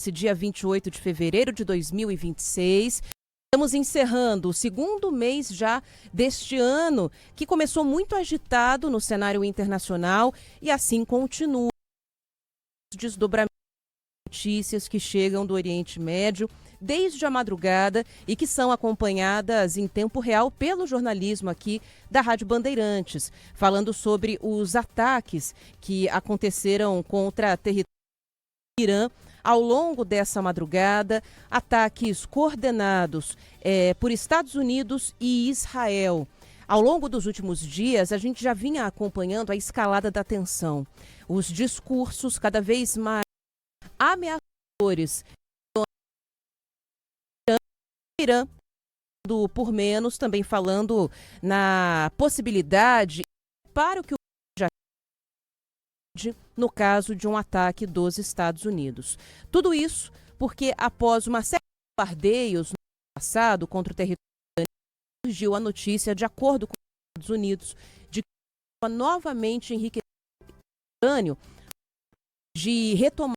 esse dia 28 de fevereiro de 2026. Estamos encerrando o segundo mês já deste ano, que começou muito agitado no cenário internacional e assim continua os desdobramentos de notícias que chegam do Oriente Médio desde a madrugada e que são acompanhadas em tempo real pelo jornalismo aqui da Rádio Bandeirantes, falando sobre os ataques que aconteceram contra território do Irã ao longo dessa madrugada, ataques coordenados por Estados Unidos e Israel. Ao longo dos últimos dias, a gente já vinha acompanhando a escalada da tensão, os discursos cada vez mais ameaçadores do Irã, por menos, também falando na possibilidade para o que o já no caso de um ataque dos Estados Unidos. Tudo isso porque após uma série de bombardeios no passado contra o território iraniano, surgiu a notícia, de acordo com os Estados Unidos, de que novamente enriquecer o urânio de retomar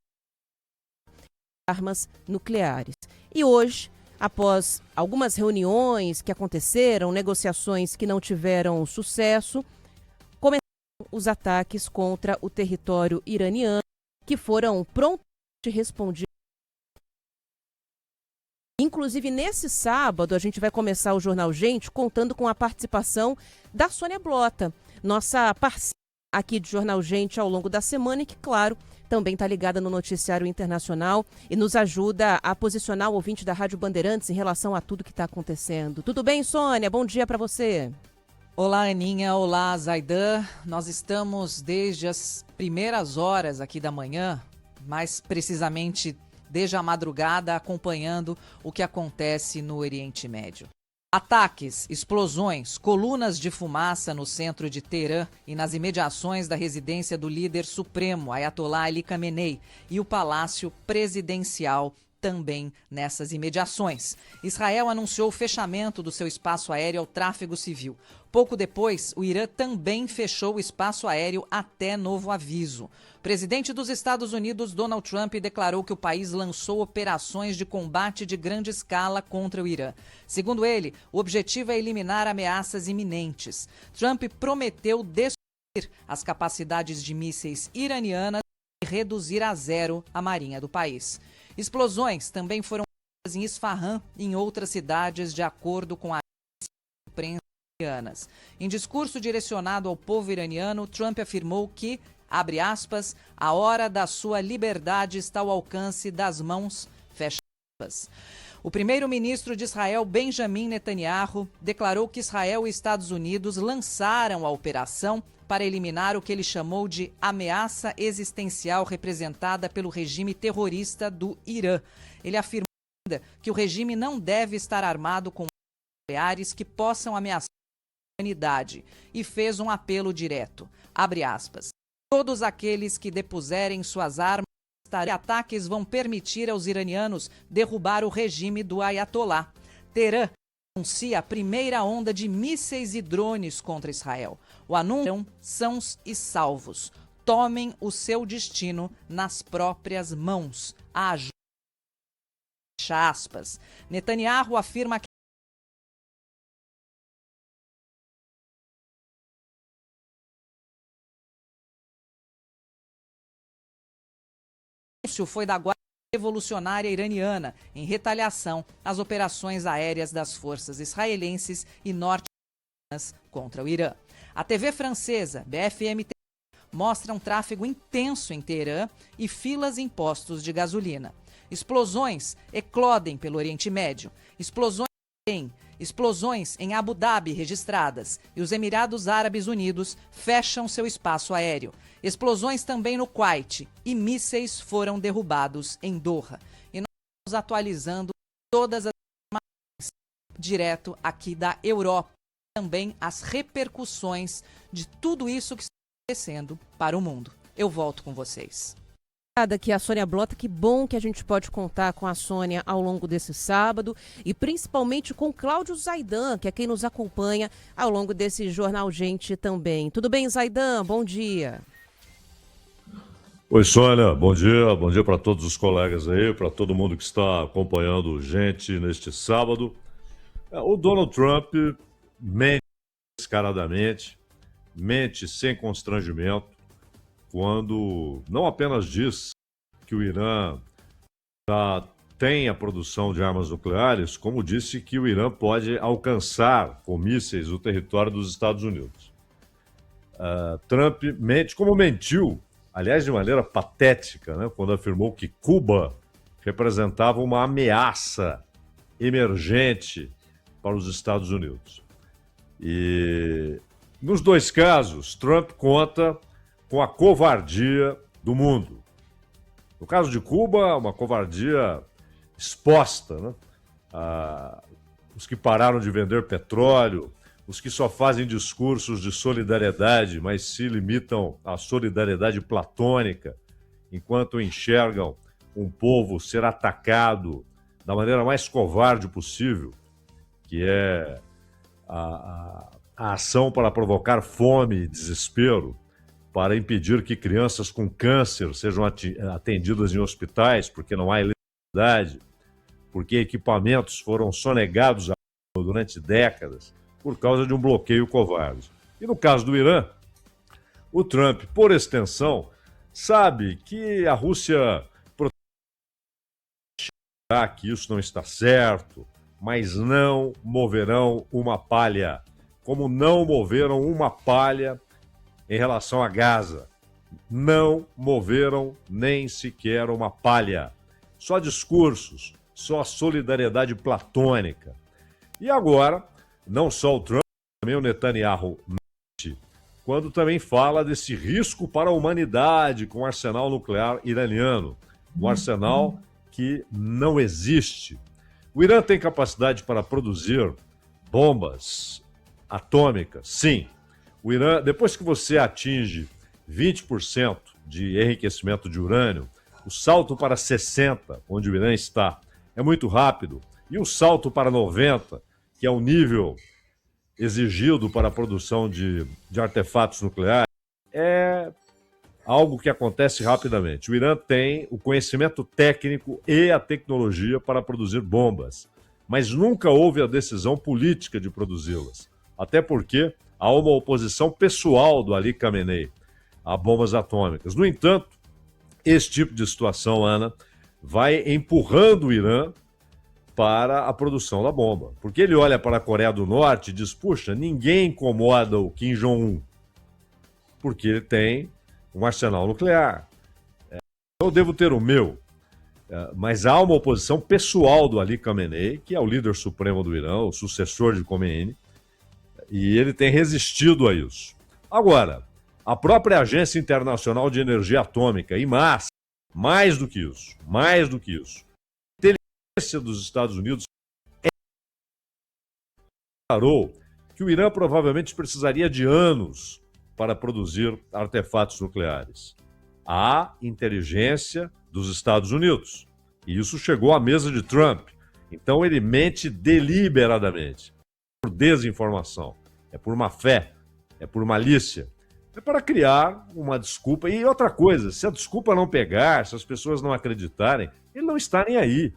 armas nucleares. E hoje, após algumas reuniões que aconteceram, negociações que não tiveram sucesso, começaram os ataques contra o território iraniano, que foram prontamente respondidos. Inclusive, nesse sábado, a gente vai começar o Jornal Gente contando com a participação da Sônia Blota, nossa parceira aqui de Jornal Gente ao longo da semana e que, claro, também está ligada no noticiário internacional e nos ajuda a posicionar o ouvinte da Rádio Bandeirantes em relação a tudo que está acontecendo. Tudo bem, Sônia? Bom dia para você. Olá, Aninha. Olá, Zaidan. Nós estamos desde as primeiras horas aqui da manhã, mais precisamente desde a madrugada, acompanhando o que acontece no Oriente Médio. Ataques, explosões, colunas de fumaça no centro de Teherã e nas imediações da residência do líder supremo, Ayatollah Ali Khamenei, e o palácio presidencial também nessas imediações. Israel anunciou o fechamento do seu espaço aéreo ao tráfego civil. Pouco depois, o Irã também fechou o espaço aéreo até novo aviso. O presidente dos Estados Unidos, Donald Trump, declarou que o país lançou operações de combate de grande escala contra o Irã. Segundo ele, o objetivo é eliminar ameaças iminentes. Trump prometeu destruir as capacidades de mísseis iranianas e reduzir a zero a marinha do país. Explosões também foram em Isfahan e em outras cidades, de acordo com a imprensa iraniana. Em discurso direcionado ao povo iraniano, Trump afirmou que, abre aspas, a hora da sua liberdade está ao alcance das mãos, fecha aspas. O primeiro-ministro de Israel, Benjamin Netanyahu, declarou que Israel e Estados Unidos lançaram a operação para eliminar o que ele chamou de ameaça existencial representada pelo regime terrorista do Irã. Ele afirmou ainda que o regime não deve estar armado com nucleares que possam ameaçar a humanidade e fez um apelo direto, abre aspas, todos aqueles que depuserem suas armas, ataques vão permitir aos iranianos derrubar o regime do Ayatollah. Teherã anuncia a primeira onda de mísseis e drones contra Israel. O anúncio sãos e salvos. Tomem o seu destino nas próprias mãos. Fecha aspas. Netanyahu afirma que foi da Guarda Revolucionária Iraniana, em retaliação às operações aéreas das forças israelenses e norte-americanas contra o Irã. A TV francesa, BFM, mostra um tráfego intenso em Teherã e filas em postos de gasolina. Explosões eclodem pelo Oriente Médio. Explosões em Abu Dhabi registradas e os Emirados Árabes Unidos fecham seu espaço aéreo. Explosões também no Kuwait e mísseis foram derrubados em Doha. E nós estamos atualizando todas as informações direto aqui da Europa. Também as repercussões de tudo isso que está acontecendo para o mundo. Eu volto com vocês. Aqui a Sônia Blota, que bom que a gente pode contar com a Sônia ao longo desse sábado e principalmente com Cláudio Zaidan, que é quem nos acompanha ao longo desse Jornal Gente também. Tudo bem, Zaidan? Bom dia. Oi, Sônia, bom dia para todos os colegas aí, para todo mundo que está acompanhando gente neste sábado. O Donald Trump mente descaradamente, mente sem constrangimento, quando não apenas diz que o Irã tem a produção de armas nucleares, como disse que o Irã pode alcançar com mísseis o território dos Estados Unidos. Trump mente como mentiu, aliás, de maneira patética, né, quando afirmou que Cuba representava uma ameaça emergente para os Estados Unidos. E nos dois casos, Trump conta com a covardia do mundo. No caso de Cuba, uma covardia exposta, né? Os que pararam de vender petróleo, os que só fazem discursos de solidariedade, mas se limitam à solidariedade platônica, enquanto enxergam um povo ser atacado da maneira mais covarde possível, que é a ação para provocar fome e desespero, para impedir que crianças com câncer sejam atendidas em hospitais, porque não há eletricidade, porque equipamentos foram sonegados durante décadas, por causa de um bloqueio covarde. E no caso do Irã, o Trump, por extensão, sabe que a Rússia que isso não está certo, mas não moverão uma palha, como não moveram uma palha em relação a Gaza. Não moveram nem sequer uma palha. Só discursos, só solidariedade platônica. E agora, não só o Trump, também o Netanyahu, quando também fala desse risco para a humanidade com o arsenal nuclear iraniano, um arsenal que não existe. O Irã tem capacidade para produzir bombas atômicas? Sim. O Irã, depois que você atinge 20% de enriquecimento de urânio, o salto para 60%, onde o Irã está, é muito rápido. E o salto para 90%, que é o nível exigido para a produção de artefatos nucleares, é algo que acontece rapidamente. O Irã tem o conhecimento técnico e a tecnologia para produzir bombas, mas nunca houve a decisão política de produzi-las. Até porque há uma oposição pessoal do Ali Khamenei a bombas atômicas. No entanto, esse tipo de situação, Ana, vai empurrando o Irã para a produção da bomba. Porque ele olha para a Coreia do Norte e diz, puxa, ninguém incomoda o Kim Jong-un, porque ele tem um arsenal nuclear. Eu devo ter o meu. Mas há uma oposição pessoal do Ali Khamenei, que é o líder supremo do Irã, o sucessor de Khomeini, e ele tem resistido a isso. Agora, a própria Agência Internacional de Energia Atômica, IMAS, mais do que isso, a inteligência dos Estados Unidos declarou que o Irã provavelmente precisaria de anos para produzir artefatos nucleares. A inteligência dos Estados Unidos. E isso chegou à mesa de Trump. Então ele mente deliberadamente. Por desinformação. É por má fé. É por malícia. É para criar uma desculpa. E outra coisa, se a desculpa não pegar, se as pessoas não acreditarem, ele não está nem aí.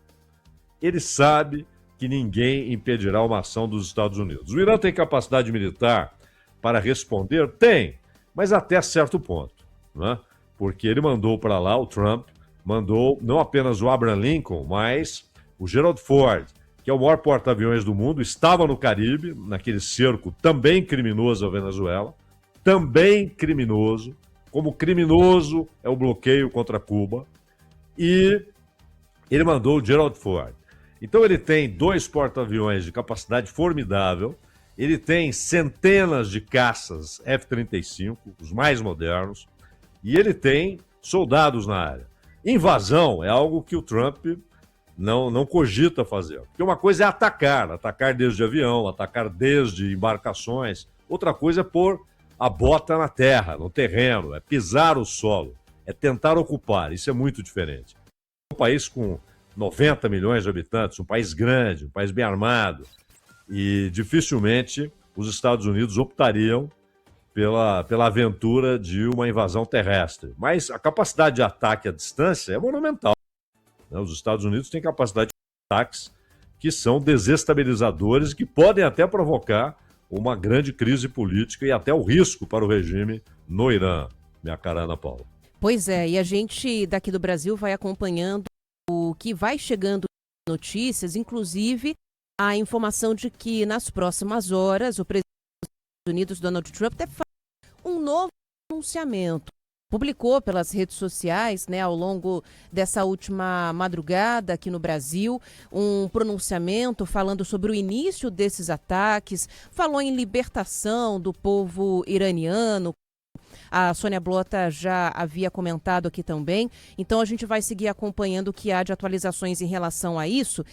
Ele sabe que ninguém impedirá uma ação dos Estados Unidos. O Irã tem capacidade militar para responder? Tem, mas até certo ponto, né? Porque ele mandou para lá, o Trump, mandou não apenas o Abraham Lincoln, mas o Gerald Ford, que é o maior porta-aviões do mundo, estava no Caribe, naquele cerco também criminoso à Venezuela, também criminoso, como criminoso é o bloqueio contra Cuba, e ele mandou o Gerald Ford. Então ele tem 2 porta-aviões de capacidade formidável, ele tem centenas de caças F-35, os mais modernos, e ele tem soldados na área. Invasão é algo que o Trump não cogita fazer. Porque uma coisa é atacar desde avião, atacar desde embarcações. Outra coisa é pôr a bota na terra, no terreno, é pisar o solo, é tentar ocupar. Isso é muito diferente. Um país com 90 milhões de habitantes, um país grande, um país bem armado, e dificilmente os Estados Unidos optariam pela aventura de uma invasão terrestre. Mas a capacidade de ataque à distância é monumental, né? Os Estados Unidos têm capacidade de ataques que são desestabilizadores e que podem até provocar uma grande crise política e até o risco para o regime no Irã, minha cara Ana Paula. Pois é, e a gente daqui do Brasil vai acompanhando o que vai chegando de notícias, inclusive a informação de que nas próximas horas o presidente dos Estados Unidos, Donald Trump, deve fazer um novo pronunciamento. Publicou pelas redes sociais, né, ao longo dessa última madrugada aqui no Brasil, um pronunciamento falando sobre o início desses ataques, falou em libertação do povo iraniano. A Sônia Blota já havia comentado aqui também. Então a gente vai seguir acompanhando o que há de atualizações em relação a isso.